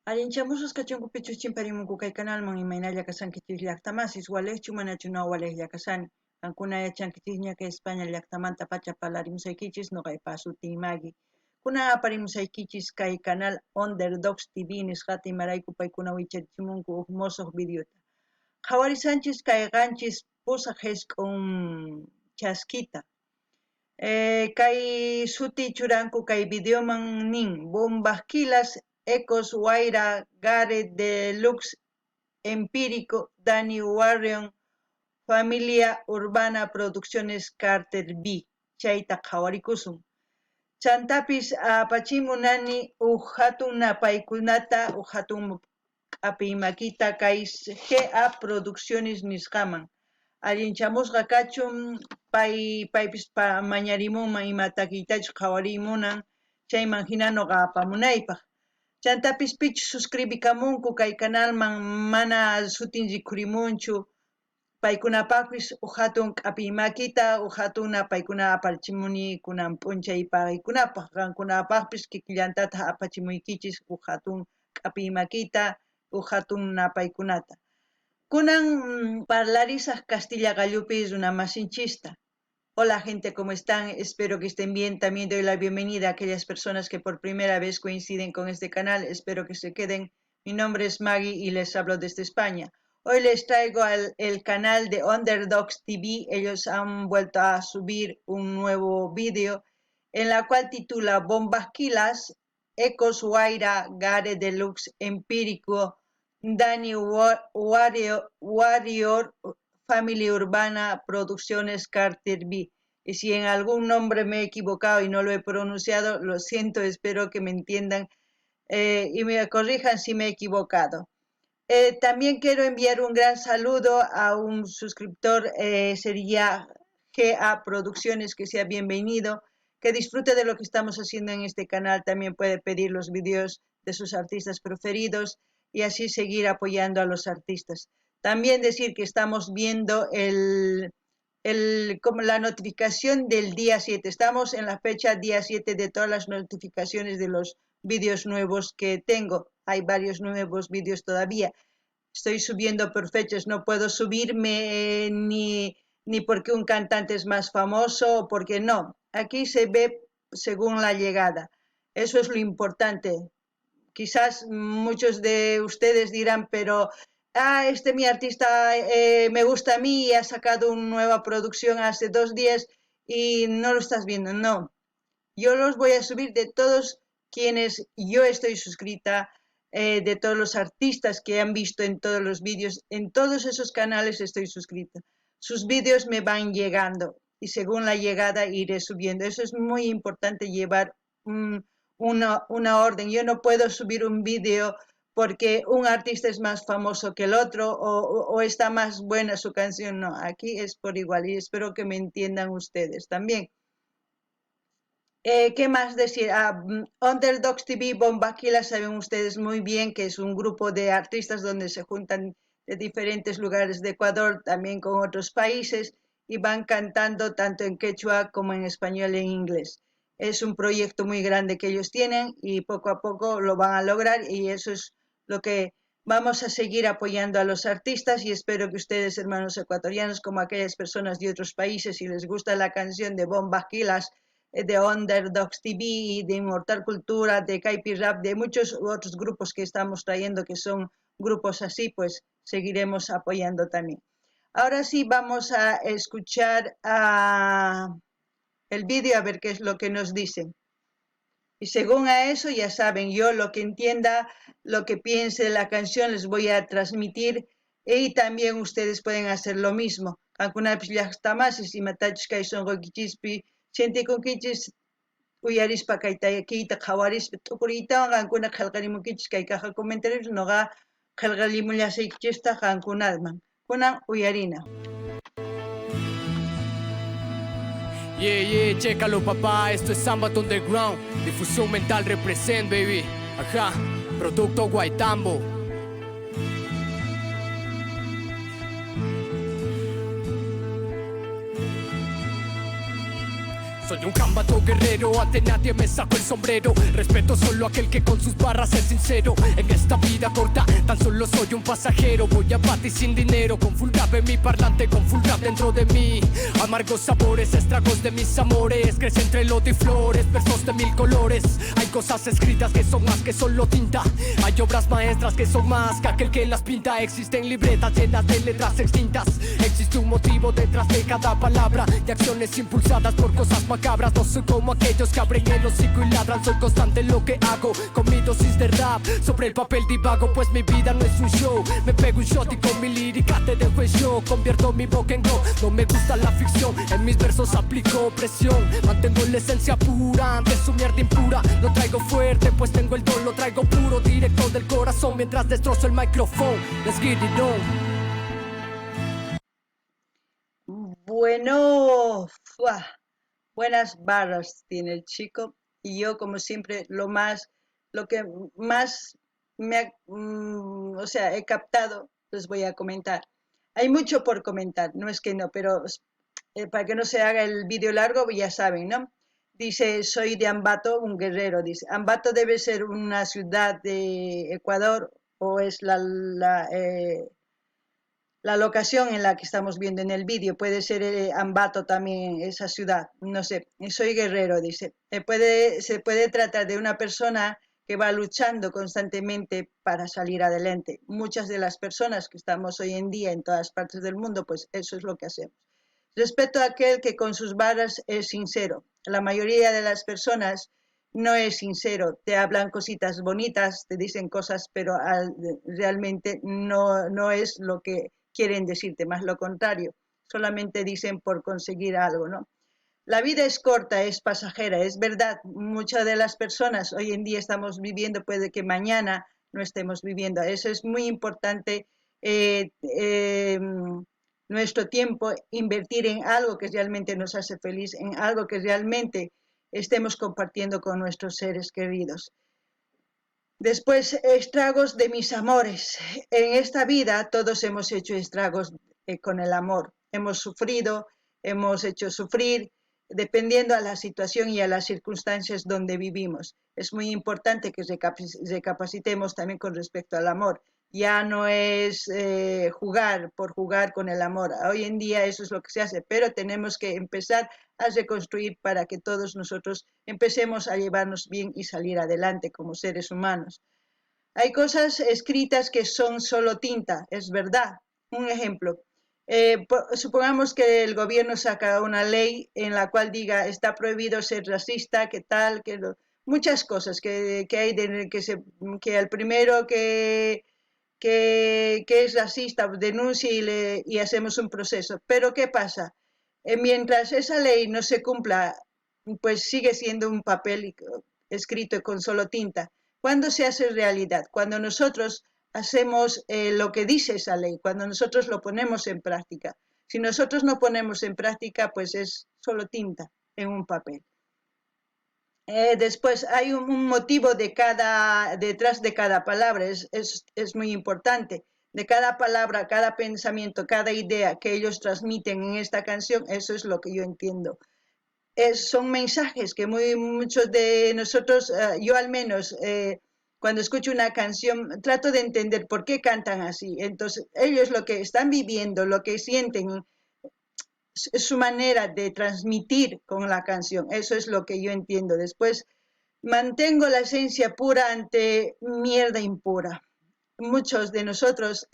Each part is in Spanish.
Allinchamusqas kachunkupichus chimparimunku kay canalman imaynalla kasankichis llaqtamasis walejchu manachu no walejlla kasani. Kankuna yachankichis ña España llaqtamanta pacha parlarimusaykichis noqaypa sutin Maggie. Kuna aparimusaykichis kay canal Underdogs TV nisqata imarayku paykuna wicharichimunku huk mosoq videota. Qhawarisanchis kayqanchis pusaq hisk'un chaskita. Kay suti churanku kay videoman nin Bombas Kilas Ecos Guaira Gare Deluxe Empírico Dani Warrior Familia Urbana Producciones Carter B. Chayta qhawarikusun. Chantapis apachimunani hatun napaykunata hatun q'api makita kay GA Producciones nisqaman. Allinchamusqa kachun paypis mañarimunman imata kaytachus qhawarimunan chayman hina noqa apamunaypaq. Chantapis pichu suscribikamunku kay canalman mana sutin rikhurimunchu paykunapaqpis hatun q'api makita hatun paykuna aparchimuni kunan p'unchay paykunapaq qankunapaqpis kikillantataq apachimuykichis hatun q'api makita hatun napaykunata. Kunan parlarisaq Castilla Gallupis una masinchista. Hola gente, ¿cómo están? Espero que estén bien. También doy la bienvenida a aquellas personas que por primera vez coinciden con este canal. Espero que se queden. Mi nombre es Maggie y les hablo desde España. Hoy les traigo el canal de Underdogs TV. Ellos han vuelto a subir un nuevo vídeo en la cual titula Bombas Kilas, Ecos Guaira, Gare Deluxe Empírico, Dani Warrior Family Urbana Producciones Carter B. Y si en algún nombre me he equivocado y no lo he pronunciado, lo siento, espero que me entiendan y me corrijan si me he equivocado. También quiero enviar un gran saludo a un suscriptor, sería GA Producciones, que sea bienvenido, que disfrute de lo que estamos haciendo en este canal. También puede pedir los vídeos de sus artistas preferidos y así seguir apoyando a los artistas. También decir que estamos viendo como la notificación del día 7. Estamos en la fecha día 7 de todas las notificaciones de los vídeos nuevos que tengo. Hay varios nuevos vídeos todavía. Estoy subiendo por fechas. No puedo subirme ni porque un cantante es más famoso o porque no. Aquí se ve según la llegada. Eso es lo importante. Quizás muchos de ustedes dirán, pero mi artista me gusta a mí y ha sacado una nueva producción hace 2 días y no lo estás viendo. No, yo los voy a subir de todos quienes yo estoy suscrita, de todos los artistas que han visto en todos los vídeos, en todos esos canales estoy suscrita. Sus vídeos me van llegando y según la llegada iré subiendo. Eso es muy importante, llevar una orden. Yo no puedo subir un vídeo porque un artista es más famoso que el otro o está más buena su canción. No, aquí es por igual y espero que me entiendan ustedes también. ¿Qué más decir? Underdogs TV, Bombaquila, saben ustedes muy bien que es un grupo de artistas donde se juntan de diferentes lugares de Ecuador, también con otros países, y van cantando tanto en quechua como en español e inglés. Es un proyecto muy grande que ellos tienen y poco a poco lo van a lograr y eso es lo que vamos a seguir apoyando a los artistas y espero que ustedes, hermanos ecuatorianos, como aquellas personas de otros países, si les gusta la canción de Bombaquilas, de Underdogs TV, de Inmortal Cultura, de Kaipi Rap, de muchos otros grupos que estamos trayendo que son grupos así, pues seguiremos apoyando también. Ahora sí vamos a escuchar el vídeo a ver qué es lo que nos dicen. Y según a eso, ya saben, yo lo que entienda, lo que piense de la canción les voy a transmitir y también ustedes pueden hacer lo mismo. Kankunapis llaqtamasis imatachus kay sonqoykichispi sintikunkichispi uyarispa kayta qhawarispa t'ukuriytawan qankuna qillqarimunkichis kay kaqa comentarios noqa qillqarimullasaykichista qankunaman. Kunan uyarina. Yeah, chécalo papá, esto es Samba Underground. Difusión mental represent, baby. Ajá, producto Guaitambo. Soy un cambato guerrero, ante nadie me saco el sombrero. Respeto solo a aquel que con sus barras es sincero. En esta vida corta, tan solo soy un pasajero. Voy a party sin dinero, con full rap en mi parlante, con full rap dentro de mí. Amargos sabores, estragos de mis amores. Crece entre lodo y flores, versos de mil colores. Hay cosas escritas que son más que solo tinta. Hay obras maestras que son más que aquel que las pinta. Existen libretas llenas de letras extintas. Existe un motivo detrás de cada palabra y acciones impulsadas por cosas macabras. No soy como aquellos que abren el hocico y ladran. Soy constante en lo que hago, con mi dosis de rap. Sobre el papel divago, pues mi vida no es un show. Me pego un shot y con mi lírica te dejo en show. Convierto mi boca en go, no me gusta la ficción. En mis versos aplico presión. Mantengo la esencia pura de su mierda impura. Lo traigo fuerte, pues tengo el don. Lo traigo puro, directo del corazón. Mientras destrozo el micrófono. Let's get it on. Bueno, buenas barras tiene el chico. Y yo, como siempre, lo que más o sea, he captado, les voy a comentar. Hay mucho por comentar, no es que no, pero para que no se haga el vídeo largo, ya saben, ¿no? Dice, soy de Ambato, un guerrero. Dice, Ambato debe ser una ciudad de Ecuador o es la locación en la que estamos viendo en el vídeo. Puede ser Ambato también, esa ciudad, no sé. Soy guerrero, dice. Se puede tratar de una persona que va luchando constantemente para salir adelante. Muchas de las personas que estamos hoy en día en todas partes del mundo, pues eso es lo que hacemos. Respeto a aquel que con sus varas es sincero. La mayoría de las personas no es sincero, te hablan cositas bonitas, te dicen cosas, pero realmente no es lo que quieren decirte, más lo contrario, solamente dicen por conseguir algo, ¿no? La vida es corta, es pasajera, es verdad. Muchas de las personas hoy en día estamos viviendo, puede que mañana no estemos viviendo. Eso es muy importante, eh, eh, nuestro tiempo, invertir en algo que realmente nos hace feliz, en algo que realmente estemos compartiendo con nuestros seres queridos. Después, estragos de mis amores. En esta vida todos hemos hecho estragos con el amor. Hemos sufrido, hemos hecho sufrir, dependiendo a la situación y a las circunstancias donde vivimos. Es muy importante que recapacitemos también con respecto al amor. Ya no es jugar por jugar con el amor. Hoy en día eso es lo que se hace, pero tenemos que empezar a reconstruir para que todos nosotros empecemos a llevarnos bien y salir adelante como seres humanos. Hay cosas escritas que son solo tinta, es verdad. Un ejemplo, supongamos que el gobierno saca una ley en la cual diga está prohibido ser racista, que tal, muchas cosas que hay que al primero que es racista denuncie y hacemos un proceso. Pero ¿qué pasa? Mientras esa ley no se cumpla, pues sigue siendo un papel escrito con solo tinta. ¿Cuándo se hace realidad? Cuando nosotros hacemos lo que dice esa ley, cuando nosotros lo ponemos en práctica. Si nosotros no ponemos en práctica, pues es solo tinta en un papel. Después hay un motivo detrás de cada palabra, es muy importante. De cada palabra, cada pensamiento, cada idea que ellos transmiten en esta canción, eso es lo que yo entiendo. Son mensajes que muchos de nosotros, yo al menos, cuando escucho una canción, trato de entender por qué cantan así. Entonces, ellos lo que están viviendo, lo que sienten, es su manera de transmitir con la canción. Eso es lo que yo entiendo. Después, mantengo la esencia pura ante mierda impura. Muchos de nosotros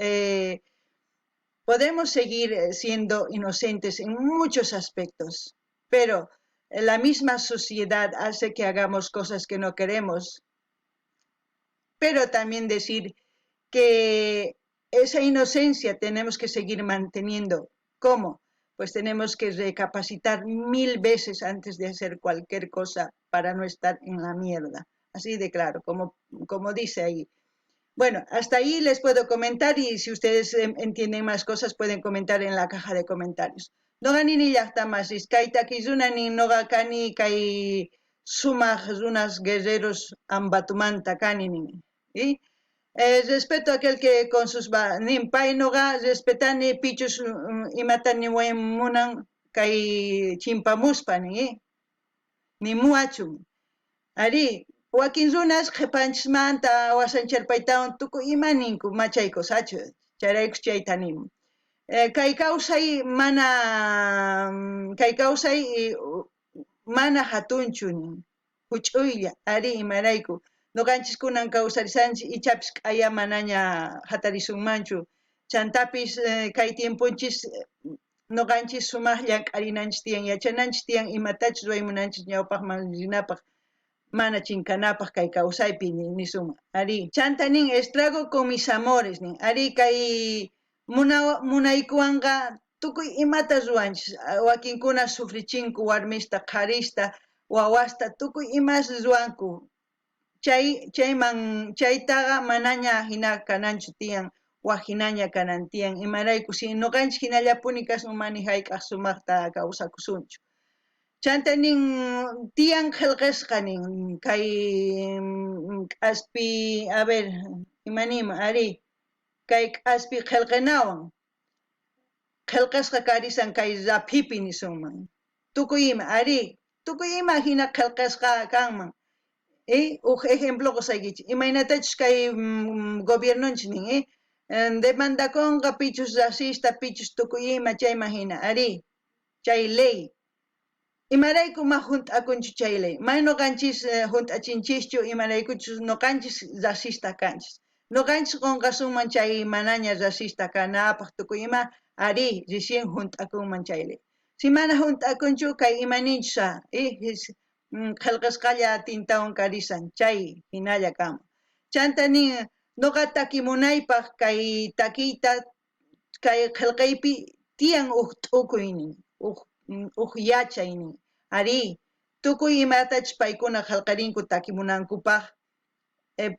podemos seguir siendo inocentes en muchos aspectos, pero la misma sociedad hace que hagamos cosas que no queremos. Pero también decir que esa inocencia tenemos que seguir manteniendo. ¿Cómo? Pues tenemos que recapacitar 1000 veces antes de hacer cualquier cosa para no estar en la mierda. Así de claro, como dice ahí. Bueno, hasta ahí les puedo comentar y si ustedes entienden más cosas pueden comentar en la caja de comentarios. Noganini llaqtamasis, kaytakizunani nogakani kay sumaq runas guerreros ambatumanta kanini. ¿Sí? Respeto a aquel que con sus pay noga respetani pichus imatani munan kay chimpamuspani. nimuachun. Ari, wakin runas qhipanchismanta wasancharpaytawan tukuy ima ninku machaykusachu, charaykus chayta nimun. Kay kawsay mana hatunchu nin, huch'uylla, ari imarayku. Nuqanchis kunan kawsarisanchis ichapis k'aya manaña hatarisunmanchu. Chantapis kay tiempunchis nuqanchis sumaq llank'arinanchis tiyan, yachananchis tiyan imatachus ruaymunanchis ñawpaqman rinapaq mana chinkanapaq kay kawsaypi nisunman. Ari, chanta nin estrago con mis amores nin. Ari kay munaykuwanqa tukuy imata ruwanchis, wakinkuna sufrichinku warmista, qharista, wawasta, tukuy imas ruwanku. Chaytaqa manaña hina kananchu tiyan, wajinaña kanan tiyan, imarayku si nuqanchis hinallapuni kasmun mani hayk'aq sumaqta kawsakusunchu. Chanta nin tiyan qillqisqa nin kay k'aspi, a ver, imanima, ari, kay k'aspi qillqinawan, qillqisqa karisan kay raphipi nisunman. Tukuy ima, ari, tukuy ima hina qillqisqa kanman. Uj ejemplo qusaykichik, imaynatachus kay gobernunchik nin, demandakunqa pichus racista, pichus tukuy ima chayman hina, ari, chay ley. Imarayku ma hunt'akunchu chay ley, may nuqanchis hunt'achinchischu imaraykuchus nuqanchis racista kanchis. Nuqanchis qunqasunman chay manaña racista kanapaq tukuy ima, ari, recién hunt'akunman chay ley. Si mana hunt'akunchu kay imaninchus qillqisqalla tintawan karisan, chay hinalla kanman. Chanta nin nuqa takimunaypaq kay takiyta kay qillqaypi tiyan uj t'ukuy nin, uj yachay nin. Ari, tukuy imatachus paykuna qillqarinku takimunankupaq,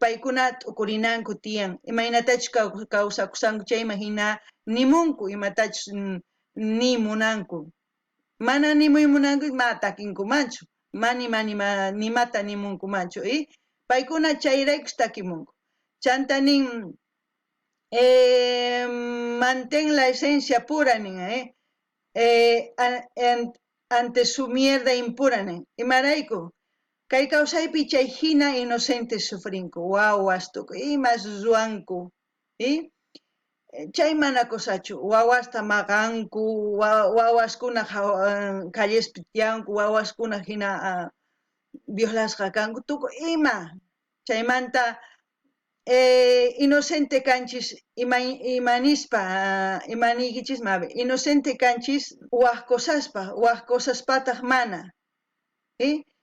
paykuna t'ukurinanku tiyan, imaynatachus kawsakusanku chayman hina nimunku imatachus nimunanku. Mana nimuymunanku ma takinkumanchu, nimata nimunkumanchu, paykuna chayraykus takimunku. Chanta nin mantén la esencia pura nin, ante su mierda impura nin. Imarayku, kay kawsaypi chay hina inocente sufrinku, wawas tukuy imas ruwanku, chay mana kusachu, wawasta maqanku, wawaskuna callespi tiyanku, wawaskuna hina violashqa kanku, tukuy ima. Chaymanta inocente kanchis imanikichisma, inocente kanchis waq cosaspataq mana.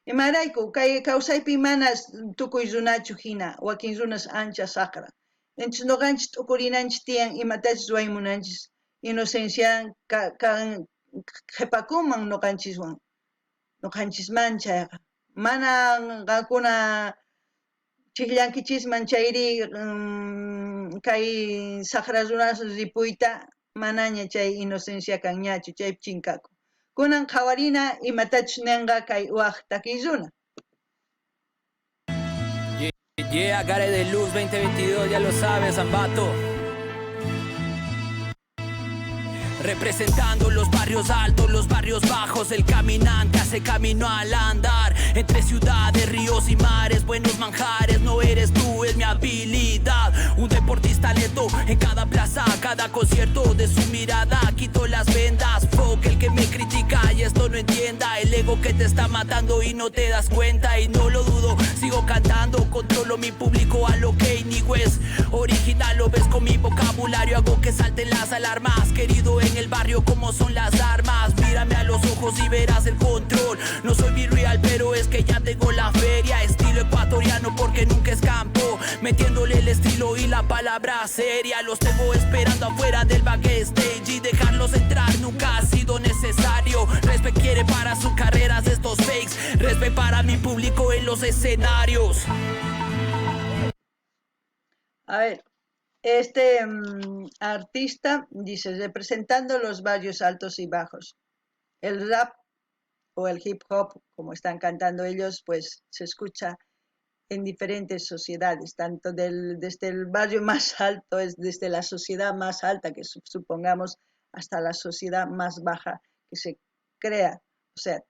Imarayku kay kawsaypi mana tukuy runachu hina, wakin runas ancha saqra. Entonces nuqanchis t'ukurinanchis tiyan imatachus ruaymunanchis inocencia qhipakunman nuqanchiswan, nuqanchisman chayqa. Mana qankuna chikllankichisman chayri kay saqra runas ripuyta manaña chay inocencia kanñachu, chay chinkaku. Kunan qhawarina imatachus ninqa kay waq takiy runa. Yeah, Gare de Luz 2022, ya lo sabes, Ambato. Representando los barrios altos, los barrios bajos, el caminante hace camino al andar. Entre ciudades, ríos y mares, buenos manjares, no eres tú, es mi habilidad. Un deportista lento en cada plaza, cada concierto de su mirada. Quito las vendas, fuck el que me critica y esto no entienda. El ego que te está matando y no te das cuenta. Y no lo dudo, sigo cantando, controlo mi público a lo que Inigo es original, lo ves con mi vocabulario, hago que salten las alarmas. Querido en el barrio como son las armas, mírame a los ojos y verás el control. No soy B-Real, pero es que ya tengo la feria. Estilo ecuatoriano porque nunca escampo, metiéndole el estilo y la palabra seria. Los tengo esperando afuera del backstage y dejarlos entrar nunca ha sido necesario. Respeto quiere para sus carreras estos fakes, respeto para mi público en los escenarios. A ver, este artista dice, representando los barrios altos y bajos. El rap o el hip hop, como están cantando ellos, pues se escucha en diferentes sociedades, tanto desde el barrio más alto, es desde la sociedad más alta, que supongamos, hasta la sociedad más baja que se crea, o sea,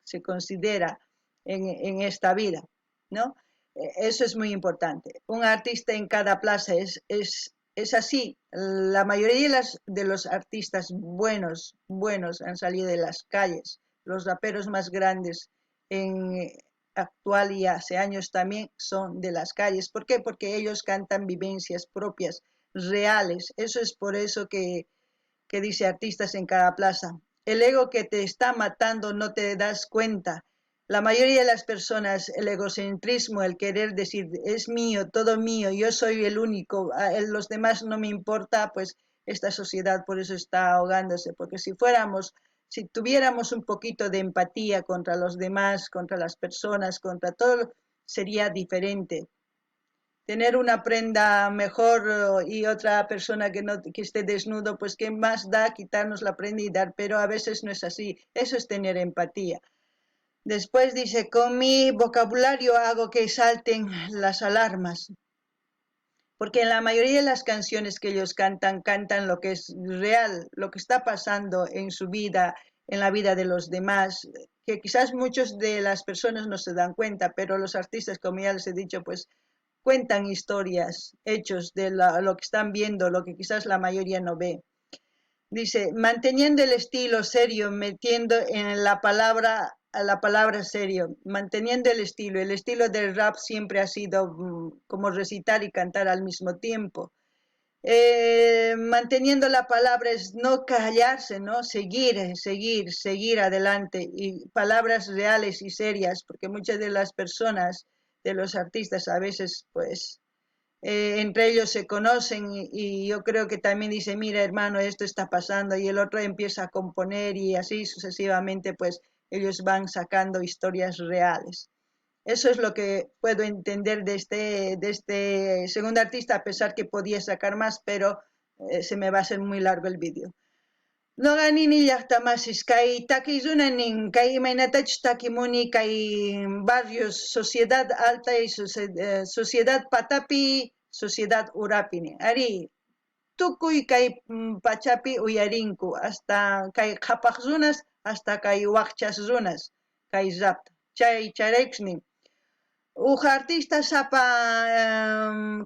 se considera en esta vida, ¿no? Eso es muy importante. Un artista en cada plaza es así. La mayoría de los artistas buenos han salido de las calles. Los raperos más grandes en actual y hace años también son de las calles. ¿Por qué? Porque ellos cantan vivencias propias, reales. Eso es por eso que dice artistas en cada plaza. El ego que te está matando no te das cuenta. La mayoría de las personas, el egocentrismo, el querer decir es mío, todo mío, yo soy el único, los demás no me importa, pues esta sociedad por eso está ahogándose, porque si tuviéramos un poquito de empatía contra los demás, contra las personas, contra todo, sería diferente. Tener una prenda mejor y otra persona que esté desnudo, pues qué más da quitarnos la prenda y dar, pero a veces no es así, eso es tener empatía. Después dice, con mi vocabulario hago que salten las alarmas, porque en la mayoría de las canciones que ellos cantan lo que es real, lo que está pasando en su vida, en la vida de los demás, que quizás muchas de las personas no se dan cuenta, pero los artistas, como ya les he dicho, pues cuentan historias, hechos de lo que están viendo, lo que quizás la mayoría no ve. Dice, manteniendo el estilo serio, metiendo en la palabra serio, manteniendo el estilo del rap siempre ha sido como recitar y cantar al mismo tiempo. Manteniendo la palabra es no callarse, ¿no? Seguir adelante y palabras reales y serias, porque muchas de las personas, de los artistas a veces pues entre ellos se conocen y yo creo que también dice, mira hermano, esto está pasando y el otro empieza a componer y así sucesivamente pues ellos van sacando historias reales. Eso es lo que puedo entender de este segundo artista, a pesar que podía sacar más, pero se me va a hacer muy largo el vídeo. No ganini llaqtamasis kay takizunanin kay imaynatachus takimuni kay barrios sociedad alta y sociedad patapi sociedad urapini ari tukuy kay pachapi uyarinku hasta kay qhapaq runas hasta kay waqchas runas kay rap charaykusnin artista sapa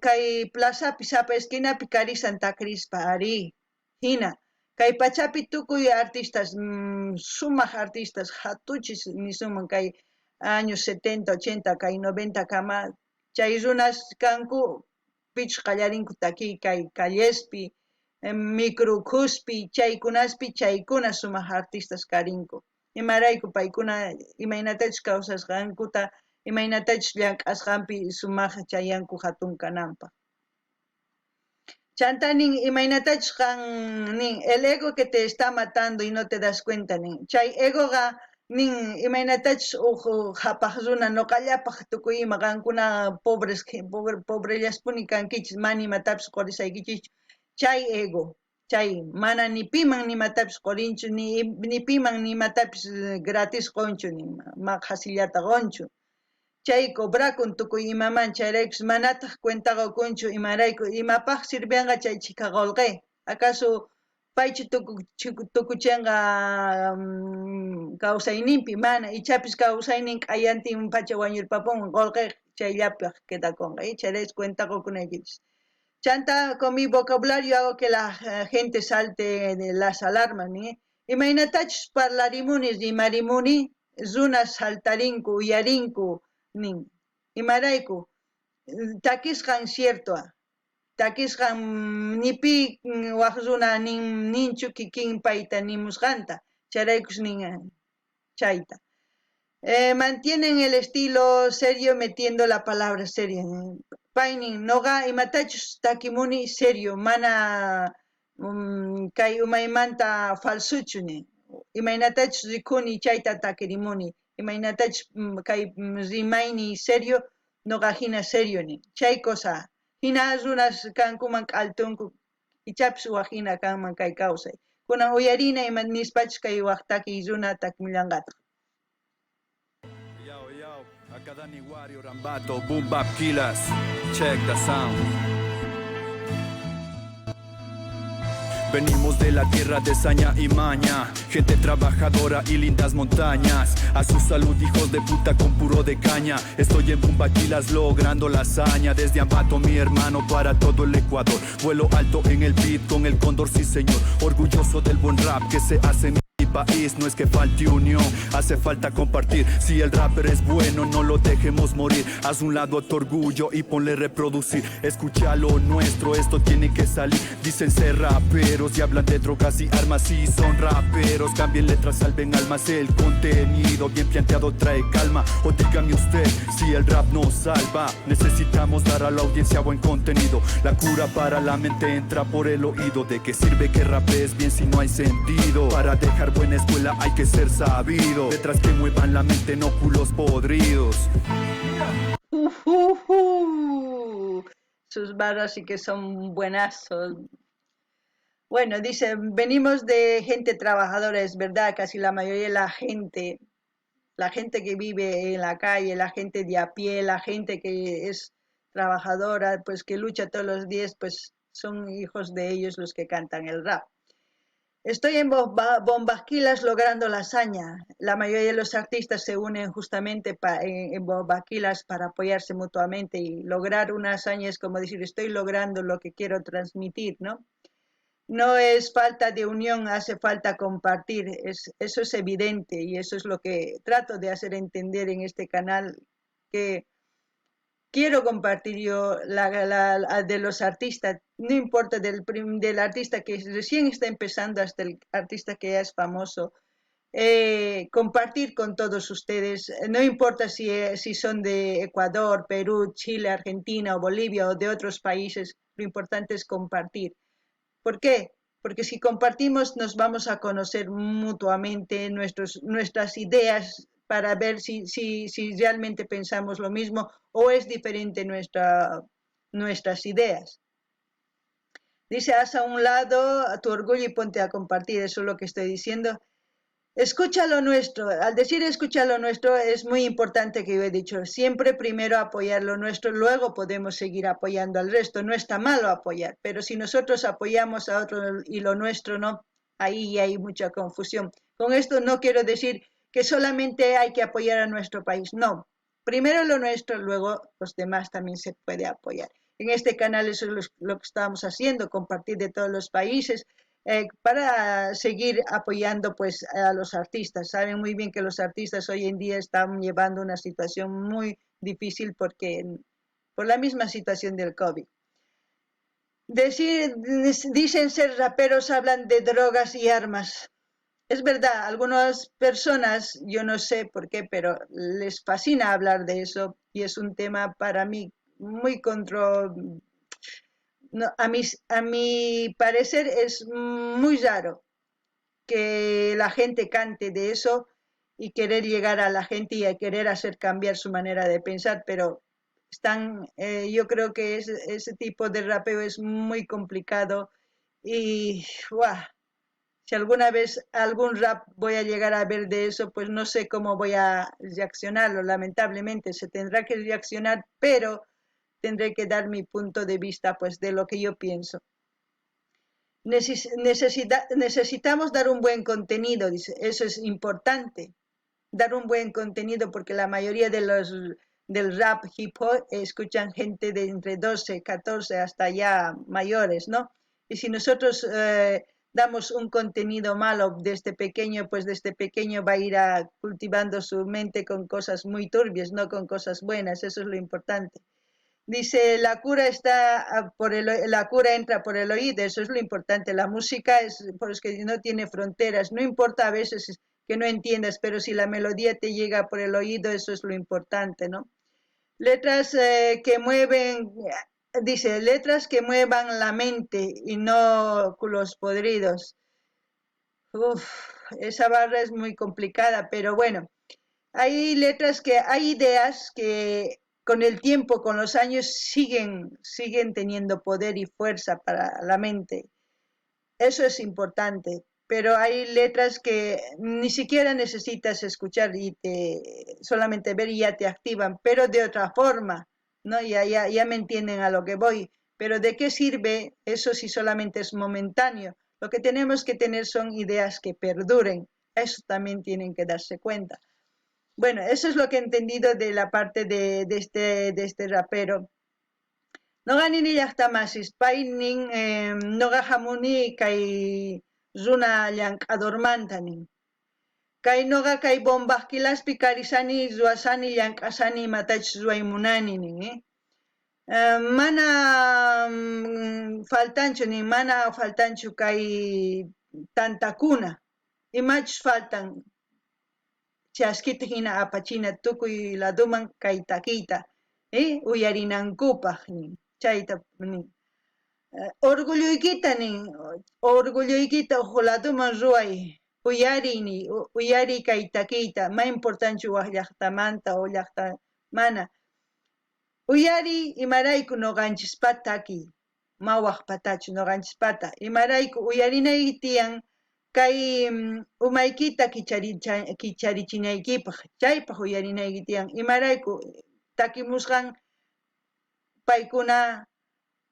kay plazapi sapa esquinapi karisan takrispa ari hina kay pachapi tukuy artistas sumaq artistas hatuchis nisuman kay años 70, 80, kay 90 kama chay runas kanku pichus qallarinku takiy kay callespi micrukuspi chaykunaspi chaykuna sumaq artistas karinku imarayku paykuna imaynatachus kawsasqankuta imaynatachus llank'asqanpi sumaq chayanku hatun kananpaq chantanin imaynatachus nin el ego que te está matando y no te das cuenta nin chay egoqa nin imaynatachus hapaq runa noqallapaq tukuy ima qankuna pobrellaspuñi kankichis mana imatapis qurisaykichis chay ego chay mana ni piman nimatapis qurinchu ni piman nimatapis gratis qunchu ni maqhasillata qunchu chay cobrakun tukuy imaman chayraykus manataq cuentaqa kunchu imarayku imapaq sirvianqa chay chika qolqay acaso paychu tukuchanqa kawsayninpi mana ichapis kawsaynin k'ayantin pacha wañurpapuwan qolqay chayllapaq quedakunqa chayraykus cuentaqa kunaykichis chanta con mi vocabulario hago que la gente salte de las alarmas ¿ni? Imaynatachus parlarimuni rimarimuni runas saltarinku uyarinku nin imarayku takisqan cierto takisqan nipi waq runa ninchu kikin payta nimusqanta charaykus nin chayta mantienen el estilo serio metiendo la palabra seria paynin noqa imatachus takimuni serio mana kay umaymanta falsuchu nin imaynatachus rikuni chayta takirimuni imaynatachus kay rimayni serio noqa hina serio nin chay cosa hina runas kankuman k'altunku ichapis waq hina kanman kay kawsay kunan uyarina ima nispachus kay waq takiy runa takimullanqata Yo, acá Dani Wario, Rambato, Boom Bap Killers, check the sound. Venimos de la tierra de saña y maña, gente trabajadora y lindas montañas. A su salud, hijos de puta con puro de caña. Estoy en Bumbaquilas logrando la hazaña. Desde Ambato, mi hermano, para todo el Ecuador. Vuelo alto en el beat con el cóndor, sí señor. Orgulloso del buen rap que se hace en mi país. No es que falte unión, hace falta compartir. Si el rapper es bueno, no lo dejemos morir. Haz un lado a tu orgullo y ponle reproducir. Escucha lo nuestro, esto tiene que salir. Dicen ser raperos y hablan de drogas y armas. Y son raperos, cambien letras, salven almas. El contenido bien planteado trae calma. O dígame usted si el rap nos salva. Necesitamos dar a la audiencia buen contenido. La cura para la mente entra por el oído. ¿De qué sirve que rapees bien si no hay sentido? Para dejar buena escuela hay que ser sabido. Letras que muevan la mente, no culos podridos. Sus barras sí que son buenazos. Bueno, dice, venimos de gente trabajadora, es verdad, casi la mayoría de la gente que vive en la calle, la gente de a pie, la gente que es trabajadora, pues que lucha todos los días, pues son hijos de ellos los que cantan el rap. Estoy en Bombaquilas logrando la hazaña. La mayoría de los artistas se unen justamente en Bombaquilas para apoyarse mutuamente y lograr una hazaña es como decir, estoy logrando lo que quiero transmitir, ¿no? No es falta de unión, hace falta compartir. Eso es evidente y eso es lo que trato de hacer entender en este canal, que quiero compartir yo de los artistas, no importa del artista que recién está empezando hasta el artista que ya es famoso, compartir con todos ustedes, no importa si son de Ecuador, Perú, Chile, Argentina o Bolivia o de otros países, lo importante es compartir. ¿Por qué? Porque si compartimos nos vamos a conocer mutuamente nuestras ideas para ver si realmente pensamos lo mismo o es diferente nuestras ideas. Dice, haz a un lado a tu orgullo y ponte a compartir, eso es lo que estoy diciendo. Escucha lo nuestro. Al decir escucha lo nuestro es muy importante que yo he dicho, siempre primero apoyar lo nuestro, luego podemos seguir apoyando al resto. No está malo apoyar, pero si nosotros apoyamos a otro y lo nuestro no, ahí hay mucha confusión. Con esto no quiero decir que solamente hay que apoyar a nuestro país, no. Primero lo nuestro, luego los demás también se puede apoyar. En este canal eso es lo que estamos haciendo, compartir de todos los países, para seguir apoyando pues a los artistas. Saben muy bien que los artistas hoy en día están llevando una situación muy difícil por la misma situación del COVID. Dicen ser raperos, hablan de drogas y armas. Es verdad, algunas personas, yo no sé por qué, pero les fascina hablar de eso y es un tema para mí muy no, a mi parecer es muy raro que la gente cante de eso y querer llegar a la gente y a querer hacer cambiar su manera de pensar, pero yo creo que ese tipo de rapeo es muy complicado y si alguna vez algún rap voy a llegar a ver de eso, pues no sé cómo voy a reaccionarlo, lamentablemente se tendrá que reaccionar, pero tendré que dar mi punto de vista pues de lo que yo pienso. Necesitamos dar un buen contenido, dice, eso es importante, dar un buen contenido porque la mayoría del rap hip hop escuchan gente de entre 12, 14 hasta ya mayores, ¿no? Y si nosotros damos un contenido malo desde pequeño, pues desde pequeño va a ir cultivando su mente con cosas muy turbias, no con cosas buenas, eso es lo importante. Dice, la cura entra por el oído, eso es lo importante. La música es porque no tiene fronteras, no importa a veces que no entiendas, pero si la melodía te llega por el oído, eso es lo importante, ¿no? Letras que mueven, dice, letras que muevan la mente y no culos podridos. Esa barra es muy complicada, pero bueno, hay ideas que con el tiempo, con los años, siguen teniendo poder y fuerza para la mente. Eso es importante, pero hay letras que ni siquiera necesitas escuchar y solamente ver y ya te activan, pero de otra forma, ¿no? Ya me entienden a lo que voy. Pero ¿de qué sirve eso si solamente es momentáneo? Lo que tenemos que tener son ideas que perduren. Eso también tienen que darse cuenta. Bueno, eso es lo que he entendido de la parte de este rapero. No gani ni llaqtamasis, pay nin noqa hamuni kay runa llank'adormanta nin. Kay noqa kay bombaq kilaspi karisani ruwasani llank'asani imatachus ruwaymunani nin. Mana faltanchu nin, mana faltanchu kay tantakuna. Imachus faltan chaskita hina apachina tukuy laduman kay takiyta, uyarinankupaq nin. Chayta nin. Orgulluykita huk laduman ruway, uyariy kay takiyta, ma importanchu waq llaqtamanta o llaqta mana. Uyariy imarayku noqanchispata takiy, ma waqpatachu noqanchispata. Imarayku uyarinayki tiyan kay umaykita kicharichinaykipak, chaypak uyarinayki tiyan. Imarayku takimusqan paykuna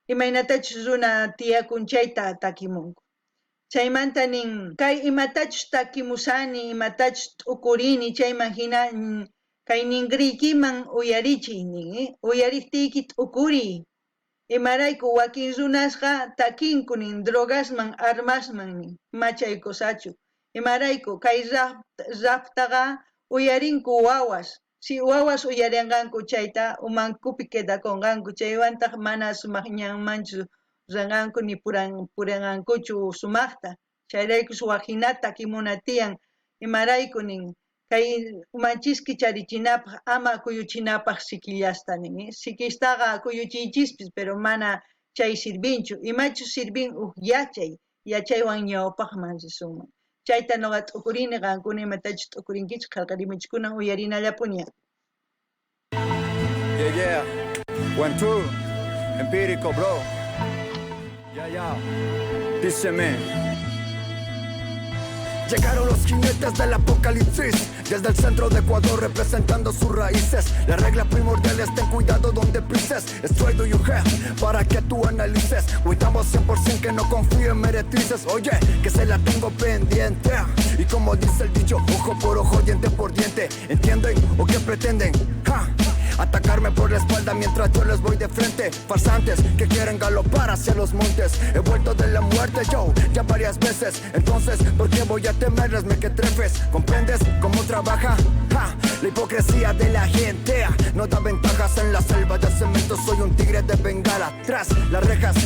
imaynatachus runa tiyakun chayta takimunku. Chaymanta nin kay imatachus takimusani, imatachus t'ukurini chayman hina kay ningriykiman uyarichiy nin, uyariktiyki t'ukuriy. Imarayku wakin runasqa takinku nin drogasman, armasman nin, machay kusachu. Imarayku kay raptaqa uyarinku wawas. Si wawas uyarinqanku chayta umankupi quedakunqanku, chaywantaq mana sumaq ñanmanchu ranqanku ni purinqankuchu sumaqta. Chayraykus waqhinata takimuna tiyan, imarayku nin kay umanchiski charichinapaq ama kuyuchinapaq sikillasta nin. Sikistaqa kuyuchiychispis pero mana chay sirbinchu. Imachu sirbin yachaywan ñawpaqman risunman. Chayta noqa t'ukurini qankuna imatachus t'ukurinkichik qallqarimuchkunan uyarinallapuni. Yeah. 1, 2, empírico, bro. Ya. Díceme. Llegaron los jinetes del apocalipsis, desde el centro de Ecuador representando sus raíces. La regla primordial es ten cuidado donde pises. Straight to your head, para que tú analices. Cuidamos 100% que no confío en meretrices. Oye, que se la tengo pendiente. Y como dice el dicho, ojo por ojo, diente por diente. ¿Entienden o qué pretenden? Atacarme por la espalda mientras yo les voy de frente. Farsantes que quieren galopar hacia los montes. He vuelto de la muerte yo, ya varias veces. Entonces, ¿por qué voy a temerles? Me que trefes, ¿comprendes cómo trabaja? La hipocresía de la gente no da ventajas en la selva de cemento. Soy un tigre de Bengala, tras las rejas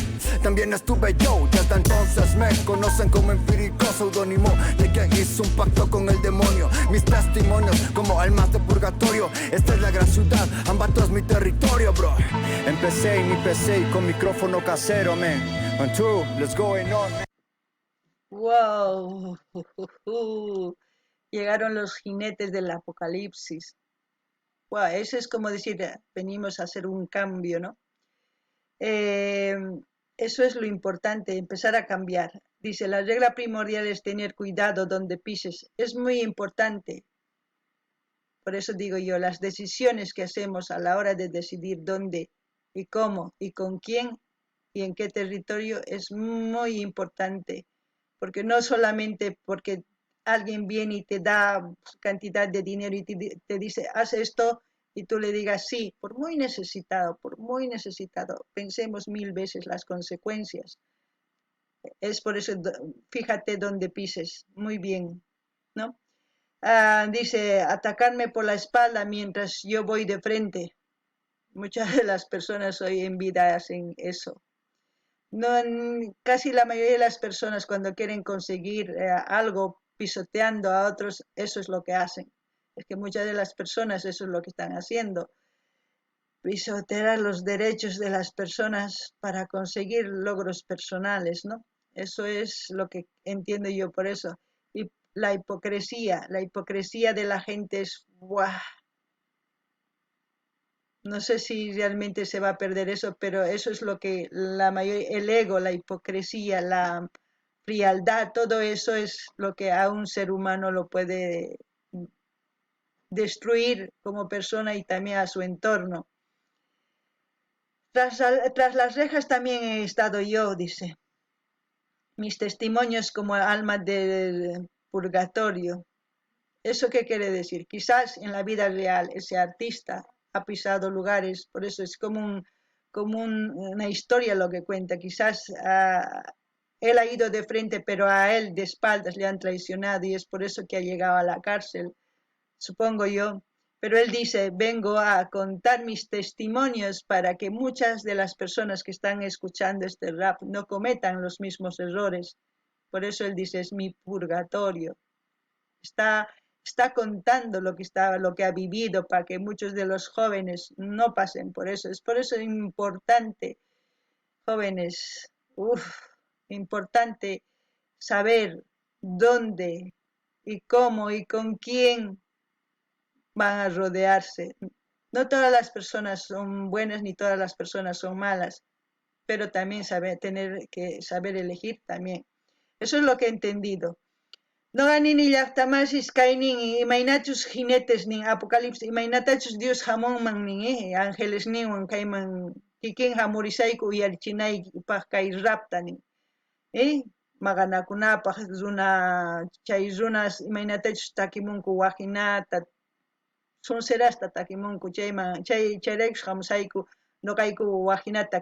también estuve yo. Desde entonces me conocen como empírico, seudónimo de quien hizo un pacto con el demonio. Mis testimonios como almas de purgatorio. Esta es la gran ciudad, Ambato es mi territorio, bro. Empecé en mi PC con micrófono casero, man. 1, 2, let's go on, man. Wow. Llegaron los jinetes del apocalipsis. Wow, eso es como decir, venimos a hacer un cambio, ¿no? Eso es lo importante, empezar a cambiar. Dice, la regla primordial es tener cuidado donde pises. Es muy importante. Por eso digo yo, las decisiones que hacemos a la hora de decidir dónde y cómo y con quién y en qué territorio es muy importante. Porque no solamente porque alguien viene y te da cantidad de dinero y te dice, haz esto, y tú le digas sí, por muy necesitado, pensemos 1000 veces las consecuencias. Es por eso, fíjate dónde pises, muy bien, ¿no? Dice, atacarme por la espalda mientras yo voy de frente. Muchas de las personas hoy en vida hacen eso. No, casi la mayoría de las personas cuando quieren conseguir algo pisoteando a otros, eso es lo que hacen. Es que muchas de las personas eso es lo que están haciendo. Pisotear los derechos de las personas para conseguir logros personales, ¿no? Eso es lo que entiendo yo por eso. Y la hipocresía de la gente es ¡buah! No sé si realmente se va a perder eso, pero eso es lo que la mayoría, el ego, la hipocresía, la frialdad, todo eso es lo que a un ser humano lo puede destruir como persona y también a su entorno. Tras las rejas también he estado yo, dice. mis testimonios como almas del purgatorio. ¿Eso qué quiere decir? Quizás en la vida real ese artista ha pisado lugares, por eso es una historia lo que cuenta. Quizás él ha ido de frente, pero a él de espaldas le han traicionado y es por eso que ha llegado a la cárcel, supongo yo. Pero él dice, vengo a contar mis testimonios para que muchas de las personas que están escuchando este rap no cometan los mismos errores. Por eso él dice, es mi purgatorio. Está contando lo que ha vivido para que muchos de los jóvenes no pasen por eso. Es por eso importante, jóvenes, importante saber dónde y cómo y con quién van a rodearse. No todas las personas son buenas ni todas las personas son malas, pero también tener que saber elegir también. Eso es lo que he entendido. No ganini llaqtamasis kaynin imaynachus jinetes nin apocalipsis imaynatachus Dios hamunman nin ángeles ninwan kayman kikin hamurisayku uyarichinaypaq kay rapta nin maqanakunapaq chay runas imaynatachus takimunku waqinata sonserasta takimunku chayraykus hamusayku noqayku waqinata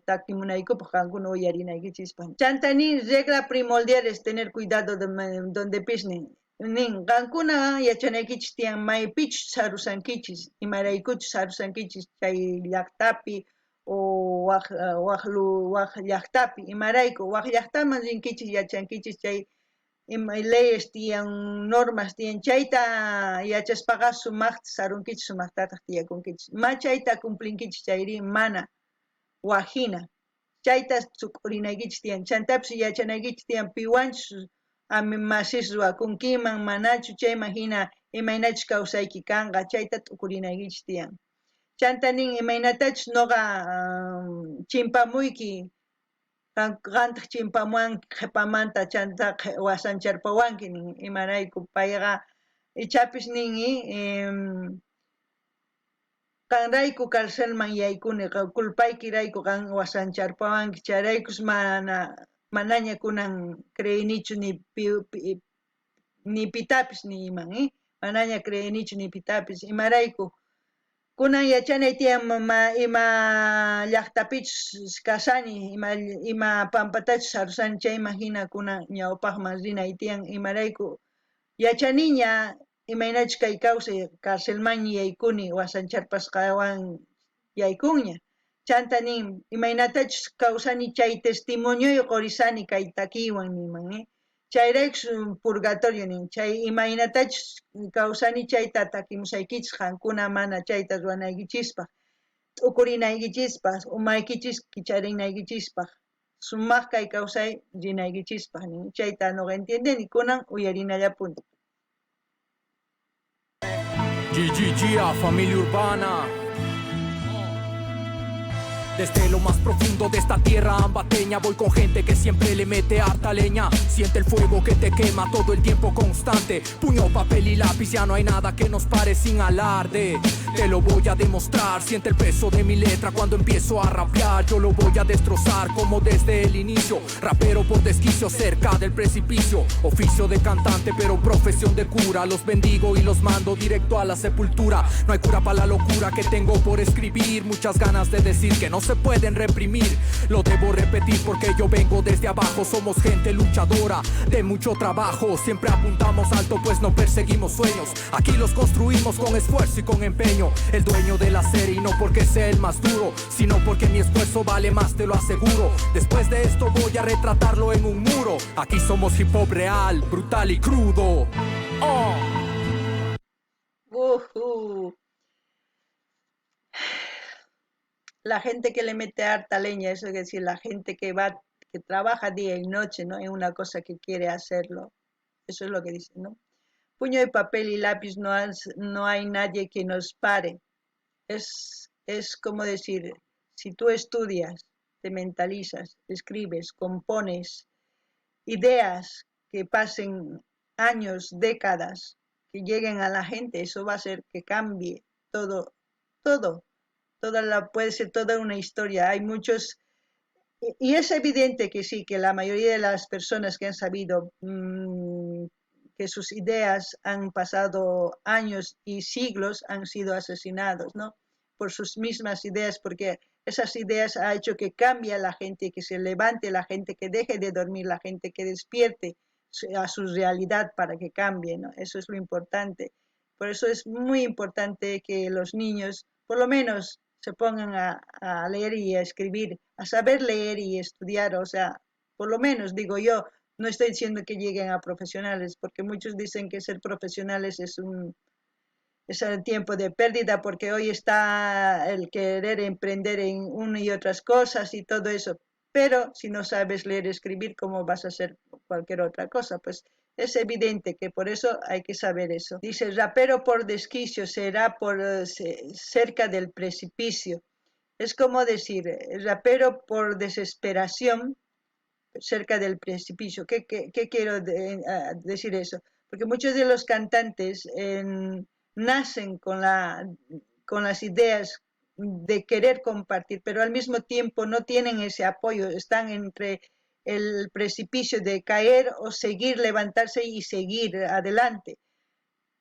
takimunaykupaq qankuna uyarinaykichikpaq. Chantanin regla primordial es tener cuidado de donde pisnin. Nin qankuna yachanaykichis tiyan maypichus sarusankichis, imaraykuchus sarusankichis chay llaqtapi o waq llaqtapi imarayku waq llaqtaman rinkichis yachankichis chay leyes tiyan, normas tiyan, chayta yachaspaqa sumaqta sarunkichis sumaqtataq tiyakunkichis. Ma chayta cumplinkichis chayri mana wajina. Chayta suq'urinaykichis tiyan, chantapis yachanaykichis tiyan piwanchus masis ruwakunkiman manachu chayman hina imaynachus kawsayki kanqa chayta t'ukurinaykichis tiyan. Chanta nin imaynatachus noqa chimpamuyki qantaq chimpamuwanki qhipamanta chanta wasancharpawanki nin imarayku payqa ichapis ninmi qanrayku karcelman yaykuni culpaykirayku qan wasancharpawanki chayraykus manaña kunan creinichu ni pitapis ni iman manaña creinichu ni pitapis imarayku kunan yachanay tiyan ima llaqtapichus kasani ima pampatachus sarusani chayman hina kunan ñawpaqman rinay tiyan imarayku yachaniña imaynachus kay kawsay carcelman yaykuni wasancharpasqawan yaykunña chanta nin imaynatachus kawsani chay testimonio qorisani kay takiwan niman chayraykus purgatorio nin chay imaynatachus kawsani chayta takimusaykichis qankuna mana chayta ruwanaykichispaq t'ukurinaykichispaq umaykichis kicharinaykichispaq sumaq kay kawsay rinaykichispaq nin chayta noqa entiendeni kunan uyarinallapuni. GGG, familia urbana. Desde lo más profundo de esta tierra ambateña voy con gente que siempre le mete harta leña. Siente el fuego que te quema todo el tiempo constante. Puño, papel y lápiz, ya no hay nada que nos pare sin alarde. Te lo voy a demostrar, siente el peso de mi letra cuando empiezo a rapear. Yo lo voy a destrozar como desde el inicio. Rapero por desquicio cerca del precipicio. Oficio de cantante pero profesión de cura. Los bendigo y los mando directo a la sepultura. No hay cura para la locura que tengo por escribir. Muchas ganas de decir que no se pueden reprimir. Lo debo repetir porque yo vengo desde abajo. Somos gente luchadora de mucho trabajo. Siempre apuntamos alto pues no perseguimos sueños. Aquí los construimos con esfuerzo y con empeño. El dueño de la serie y no porque sea el más duro, sino porque mi esfuerzo vale más, te lo aseguro. Después de esto voy a retratarlo en un muro. Aquí somos hip hop real, brutal y crudo. La gente que le mete harta leña, eso es decir, la gente que trabaja día y noche, ¿no? Es una cosa que quiere hacerlo. Eso es lo que dice, ¿no? Puño de papel y lápiz, no hay nadie que nos pare. Es como decir, si tú estudias, te mentalizas, escribes, compones ideas que pasen años, décadas, que lleguen a la gente, eso va a hacer que cambie todo. Puede ser toda una historia. Hay muchos Y es evidente que sí, que la mayoría de las personas que han sabido que sus ideas han pasado años y siglos han sido asesinados, ¿no? Por sus mismas ideas, porque esas ideas ha hecho que cambie a la gente, que se levante la gente, que deje de dormir la gente, que despierte a su realidad para que cambie, ¿no? Eso es lo importante. Por eso es muy importante que los niños, por lo menos, se pongan a leer y a escribir, a saber leer y estudiar, o sea, por lo menos, digo yo, no estoy diciendo que lleguen a profesionales, porque muchos dicen que ser profesionales es el tiempo de pérdida, porque hoy está el querer emprender en una y otras cosas y todo eso. Pero si no sabes leer y escribir, ¿cómo vas a hacer cualquier otra cosa? Pues es evidente que por eso hay que saber eso. Dice, rapero por desquicio será por cerca del precipicio. Es como decir, rapero por desesperación cerca del precipicio. ¿Qué quiero decir eso? Porque muchos de los cantantes nacen con las ideas de querer compartir, pero al mismo tiempo no tienen ese apoyo, están entre el precipicio de caer o seguir, levantarse y seguir adelante.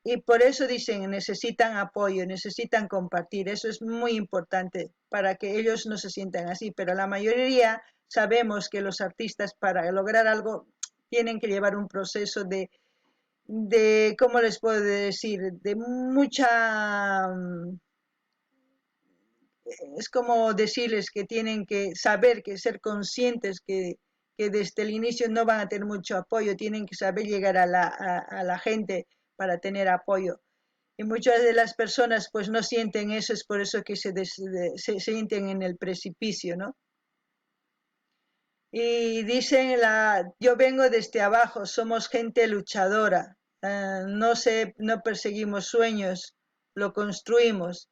Y por eso dicen, necesitan apoyo, necesitan compartir. Eso es muy importante para que ellos no se sientan así. Pero la mayoría sabemos que los artistas para lograr algo tienen que llevar un proceso ¿cómo les puedo decir? De mucha... Es como decirles que tienen que saber, que ser conscientes que desde el inicio no van a tener mucho apoyo, tienen que saber llegar a la gente para tener apoyo. Y muchas de las personas pues no sienten eso, es por eso que se sienten en el precipicio, ¿no? Y dicen, yo vengo desde abajo, somos gente luchadora, no perseguimos sueños, lo construimos.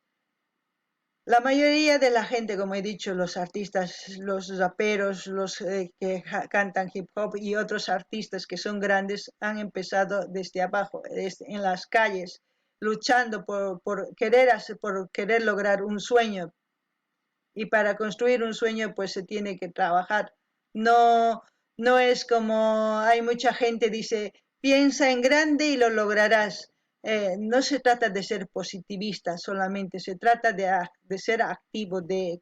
La mayoría de la gente, como he dicho, los artistas, los raperos, los que cantan hip hop y otros artistas que son grandes han empezado desde abajo, en las calles, luchando por querer lograr un sueño. Y para construir un sueño pues se tiene que trabajar. No, no es como hay mucha gente dice, piensa en grande y lo lograrás. No se trata de ser positivista solamente, se trata de ser activo, de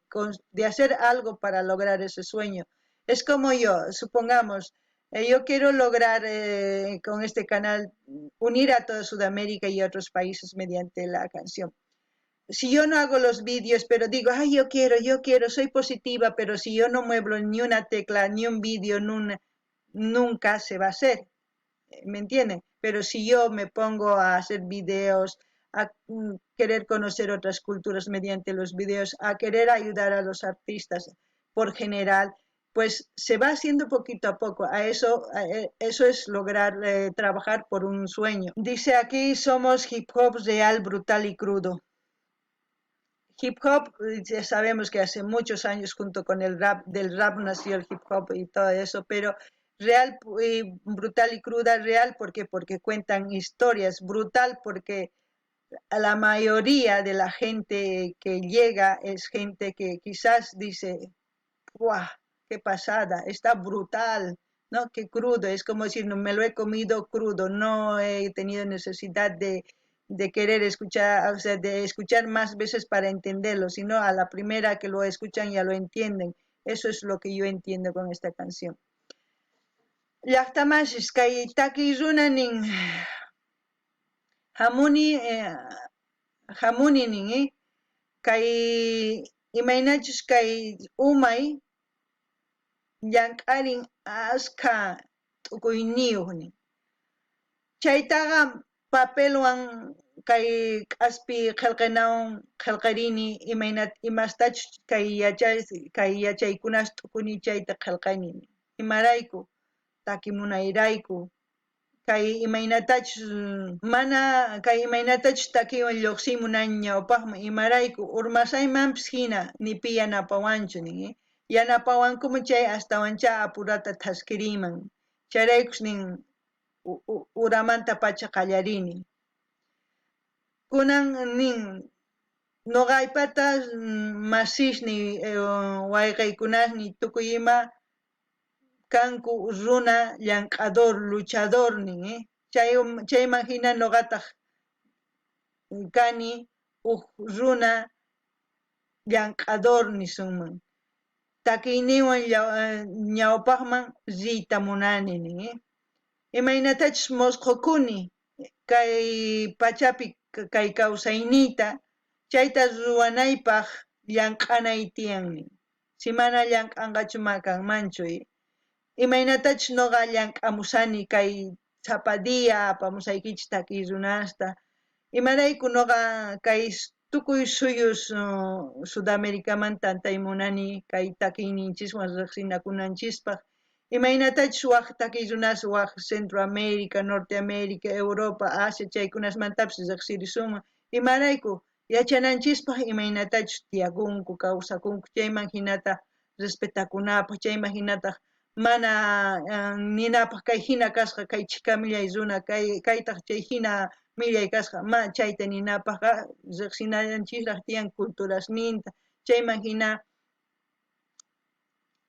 hacer algo para lograr ese sueño. Es como yo, supongamos, yo quiero lograr con este canal unir a toda Sudamérica y a otros países mediante la canción. Si yo no hago los vídeos, pero digo, ay, yo quiero, soy positiva, pero si yo no muevo ni una tecla, ni un vídeo, nunca se va a hacer. ¿Me entienden? Pero si yo me pongo a hacer videos, a querer conocer otras culturas mediante los videos, a querer ayudar a los artistas por general, pues se va haciendo poquito a poco. Eso es lograr trabajar por un sueño. Dice aquí, somos hip hop real, brutal y crudo. Hip hop, ya sabemos que hace muchos años junto con del rap nació el hip hop y todo eso, pero real, brutal y cruda, real porque cuentan historias, brutal porque a la mayoría de la gente que llega es gente que quizás dice, ¡guau! ¡Qué pasada! Está brutal, ¿no? ¡Qué crudo! Es como decir, no, me lo he comido crudo, no he tenido necesidad de querer escuchar, o sea, de escuchar más veces para entenderlo, sino a la primera que lo escuchan ya lo entienden. Eso es lo que yo entiendo con esta canción. Llaqtamashis kay taki runanin hamuni nin kay imaynachus kay umay llank'arin asqa t'ukuyniyuqnin. Chaytaqa papelwan kay k'aspi qillqinawan qillqirini imastachus kay yachaykunas t'ukuni chayta qillqani. Imarayku takimunayrayku kay imaynatachus takiwan lluqsimunani ñawpaqman imarayku urmasaymanpis hina nipi yanapawanchu nin. Yanapawankumu chay astawan apurata thaskiriman. Chayraykus nin uramanta pacha qallarini. Kunan nin Noqaypatas masishni wayqaykunasni tukuyima kanku runa llank'ador luchador nin chayman hina noqataq kani runa llank'ador nisunman takiyniwan ñawpaqman riyta munani nin imaynatachus musqukuni kay pachapi kay kawsayniyta chayta ruwanaypaq llank'anay tiyanmi si mana llank'anqachu ma kanmanchu imaynatachus noqa llank'amusani kay sapadiya apamusaykichis takiy runasta imarayku noqa kay tukuy suyus Sudamericaman tantaymunani kay takiyninchiswan riqsinakunanchispaq imaynatachus waq takiy runas waq Centroamérica, Norteamérica, Europa, Asia chaykunasmantapis riqsirisunman imarayku yachananchispaq imaynatachus tiyakunku kawsakunku chayman hinata respetakunapaq chayman hinataq mana ninapaq kay hina kasqa kay chika millay runa kaytaq chay hina millay kasqa ma chayta ninapaqqa riqsinanchisraq tiyan culturasninta chayman hina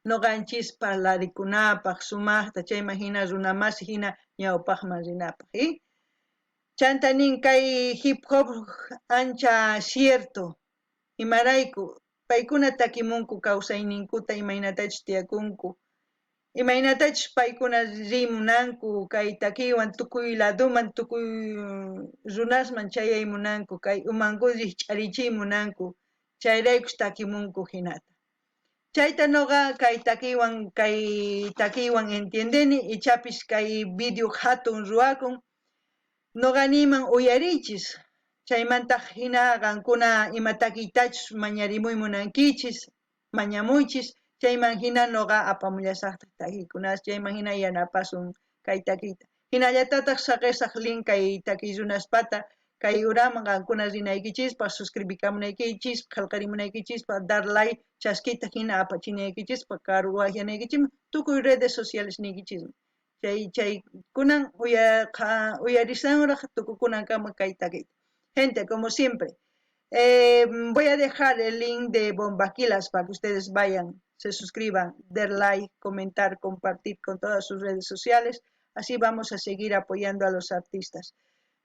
noqanchis parlarikunapaq sumaqta chayman hina runa masi hina ñawpaqman rinapaq chanta nin kay hip hop ancha cierto imarayku paykuna takimunku kawsayninkuta imaynatachus tiyakunku imaynatachus paykuna rimunanku kay takiywan tukuy laduman tukuy runasman chayaymunanku kay umankulliq ch'arichiymunanku chayraykus takimunku hinata chayta noqa kay takiywan entiendeni ichapis kay video hatun ruwakun noqaniman uyarichis chaymantaq hina qankuna ima takiytachus mañarimuymunankichis mañamuychis chayman hina noqa apamullasaqta takiykunas chayman hina yanapasun kay takiyta hinallatataq saqisaq link kay takiy runaspata kay uraman qankuna rinaykichispa suscribikamunaykichispa qillqarimunaykichispa dar like chaskita hina apachinaykichispa karuwaqllanaykichispa tukuy redes sociales niykichismi chaykunan uyarisanraq tukukunankama kay takiyta gente como siempre voy a dejar el link de Bombaquilas para que ustedes vayan se suscriban, der like, comentar, compartir con todas sus redes sociales. Así vamos a seguir apoyando a los artistas.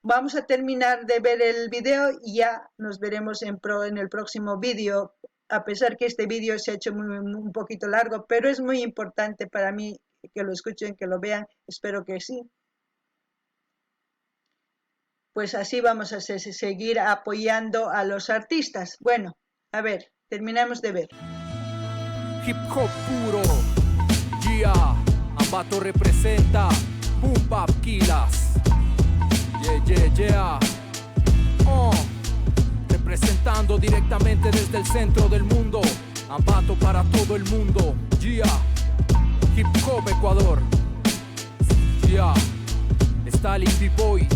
Vamos a terminar de ver el video y ya nos veremos en el próximo video. A pesar que este video se ha hecho un poquito largo, pero es muy importante para mí que lo escuchen, que lo vean. Espero que sí. Pues así vamos a seguir apoyando a los artistas. Bueno, a ver, terminamos de ver. Hip hop puro, yeah, Ambato representa, Boom Bap Quilas, yeah, representando directamente desde el centro del mundo, Ambato para todo el mundo, yeah, Hip Hop Ecuador, yeah, Stalin B-Boy.